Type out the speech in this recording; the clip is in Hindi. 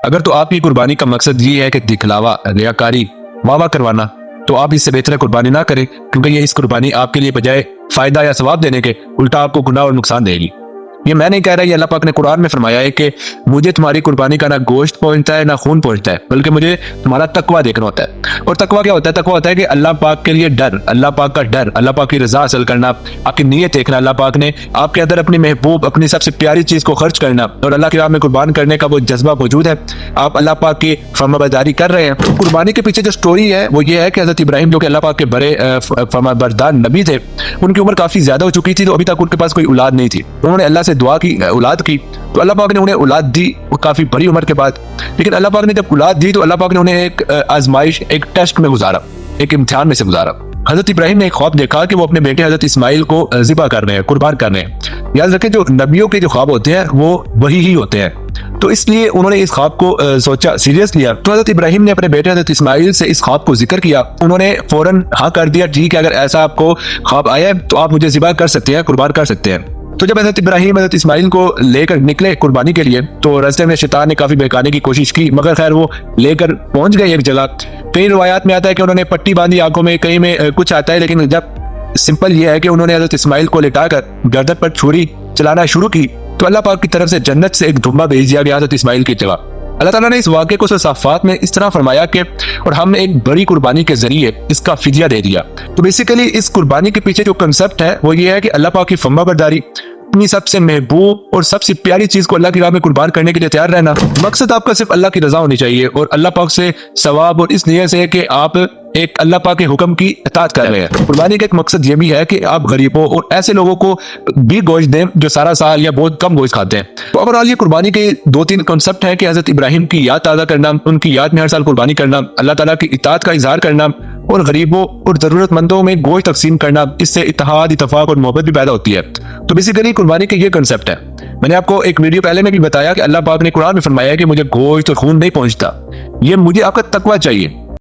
अगर तो आपकी कुर्बानी का मकसद ये है कि दिखलावा, रियाकारी, वाह करवाना, तो आप इससे बेहतर कुर्बानी ना करें, क्योंकि ये इस कुर्बानी आपके लिए बजाय फायदा या सवाब देने के उल्टा आपको गुनाह और नुकसान देगी। ये मैं नहीं कह रहा, ये अल्लाह पाक ने कुरान में फरमाया है कि मुझे तुम्हारी कुर्बानी का ना गोश्त पहुंचता है ना खून पहुंचता है, बल्कि मुझे तुम्हारा तकवा देखना होता है। और तकवा क्या होता है? तकवा होता है कि अल्लाह पाक के लिए डर, अल्लाह पाक का डर, अल्लाह पाक की रजा हासिल करना, आपकी नीयत देखना, अल्लाह पाक ने आपके अंदर अपनी महबूब, अपनी सबसे प्यारी चीज को खर्च करना और अल्लाह की राह में कुर्बान करने का वो जज्बा मौजूद है। आप अल्लाह पाक की फरमाबरदारी कर रहे हैं। तो कुर्बानी के पीछे जो स्टोरी है वो ये है कि हजरत इब्राहिम, जो कि अल्लाह पाक के बड़े फरमाबरदार नबी थे, उनकी उम्र काफी ज्यादा हो चुकी थी, तो अभी तक उनके पास कोई औलाद नहीं थी। उन्होंने अल्लाह से दुआ की औलाद की, तो अल्लाह पाक ने उन्हें औलाद दी, वो काफी बड़ी उम्र के बाद। लेकिन अल्लाह पाक ने जब औलाद दी तो अल्लाह पाक ने उन्हें एक आजमाइश, एक टेस्ट में गुजारा, एक इम्तिहान में से गुजारा। हजरत इब्राहिम ने एक ख्वाब देखा कि वो अपने बेटे हजरत इस्माइल को ज़िबा कर रहे हैं, कुर्बान कर रहे हैं। याद रखें, जो नबियों के जो ख्वाब होते हैं वो वही ही होते हैं, तो इसलिए उन्होंने इस ख्वाब को सोचा, सीरियस लिया। तो हजरत इब्राहिम ने अपने बेटे हजरत इस्माइल से इस ख्वाब को जिक्र किया। उन्होंने फौरन हाँ कर दिया, ठीक है, अगर ऐसा आपको ख्वाब आया है तो आप मुझे ज़िबा कर सकते हैं, कुर्बान कर सकते हैं। तो जब हजरत इब्राहिम हजरत इस्माइल को लेकर निकले कुर्बानी के लिए, तो रास्ते में शैतान ने काफी बहकाने की कोशिश की, मगर खैर वो लेकर पहुंच गए एक जगह। कई रिवायात में आता है कि उन्होंने पट्टी बांधी आंखों में, कहीं में कुछ आता है, लेकिन जब सिंपल ये है कि उन्होंने हजरत इस्माइल को लिटाकर गर्दन पर छुरी चलाना शुरू की, तो अल्लाह पाक की तरफ से जन्नत से एक धुम्मा भेज दिया गया हजरत इस्माइल की जगह। अल्लाह ताला ने इस वाक़े को साफ़ात में इस तरह फरमाया कि और हमने एक बड़ी कुर्बानी के जरिए इसका फिदिया दे दिया। तो बेसिकली इस कुर्बानी के पीछे जो कंसेप्ट है वो ये है कि अल्लाह पाक की फरमाबरदारी, अपनी सबसे महबूब और सबसे प्यारी चीज को अल्लाह की राह में कुर्बान करने के लिए तैयार रहना। मकसद आपका सिर्फ अल्लाह की रजा होनी चाहिए और अल्लाह पाक से सवाब, और इस नियत से कि आप एक अल्लाह पाक के हुक्म की इताअत कर रहे हैं। कुर्बानी का एक मकसद ये भी है कि आप गरीबों और ऐसे लोगों को भी गोश्त दें जो सारा साल या बहुत कम गोश्त खाते हैं। तो ओवरऑल ये कुर्बानी के 2-3 कॉन्सेप्ट हैं कि हजरत इब्राहिम की याद ताज़ा करना, उनकी याद में हर साल कुर्बानी करना, अल्लाह ताला की इताअत का इजहार करना और गरीबों और जरूरतमंदों में गोश्त तकसीम करना। इससे इत्तेहाद, इत्तफाक और मोहब्बत भी पैदा होती है। तो बेसिकली कुर्बानी के ये कंसेप्ट है। मैंने आपको एक वीडियो पहले में भी बताया कि अल्लाह पाक ने कुरान में फरमाया है कि मुझे गोश्त और खून नहीं पहुंचता, ये मुझे आपका तकवा चाहिए।